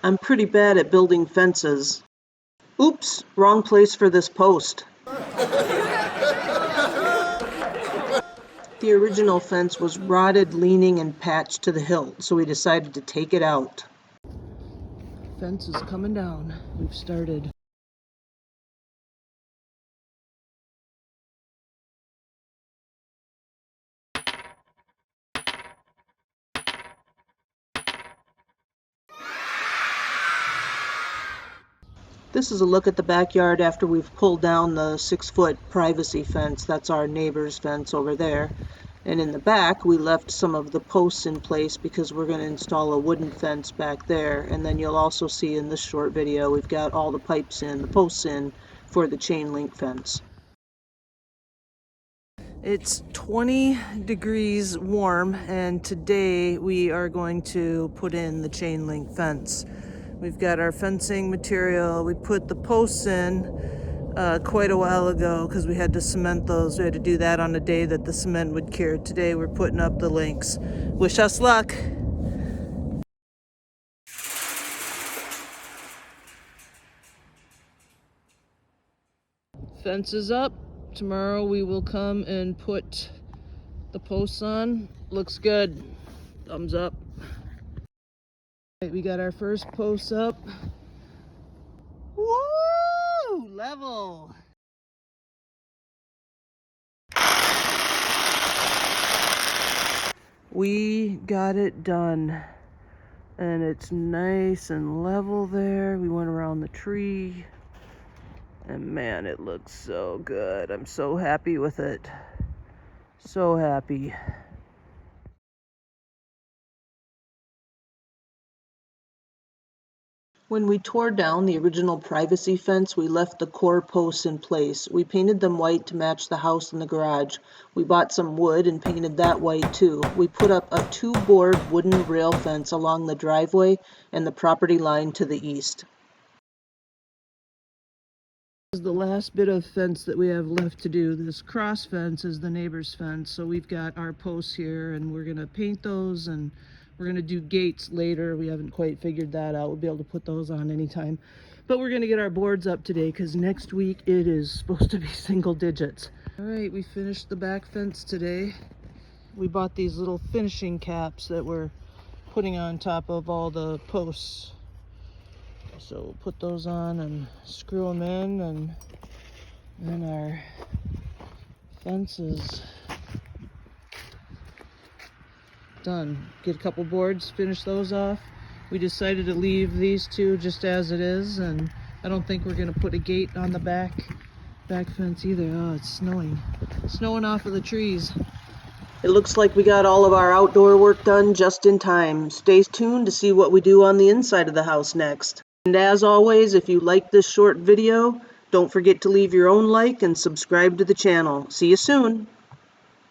I'm pretty bad at building fences. Oops, wrong place for this post. The original fence was rotted, leaning, and patched to the hilt, so we decided to take it out. Fence is coming down. We've started. This is a look at the backyard after we've pulled down the 6-foot privacy fence. That's our neighbor's fence over there. And in the back, we left some of the posts in place because we're going to install a wooden fence back there. And then you'll also see in this short video, we've got all the pipes in, the posts in for the chain link fence. It's 20 degrees warm, and today we are going to put in the chain link fence. We've got our fencing material. We put the posts in quite a while ago because we had to cement those. We had to do that on the day that the cement would cure. Today we're putting up the links. Wish us luck. Fence is up. Tomorrow we will come and put the posts on. Looks good. Thumbs up. We got our first posts up. Woo! Level. We got it done. And it's nice and level there. We went around the tree. And man, it looks so good. I'm so happy with it. So happy. When we tore down the original privacy fence, we left the core posts in place. We painted them white to match the house and the garage. We bought some wood and painted that white too. We put up a 2-board wooden rail fence along the driveway and the property line to the east. This is the last bit of fence that we have left to do. This cross fence is the neighbor's fence, so we've got our posts here and we're going to paint those, and we're going to do gates later. We haven't quite figured that out. We'll be able to put those on anytime. But we're going to get our boards up today because next week it is supposed to be single digits. All right, we finished the back fence today. We bought these little finishing caps that we're putting on top of all the posts. So we'll put those on and screw them in, and then our fence is done. Get a couple boards, finish those off. We decided to leave these two just as it is, and I don't think we're going to put a gate on the back fence either. Oh, it's snowing off of the trees. It looks like we got all of our outdoor work done just in time. Stay tuned to see what we do on the inside of the house next. And as always, if you like this short video, don't forget to leave your own like and subscribe to the channel. See you soon.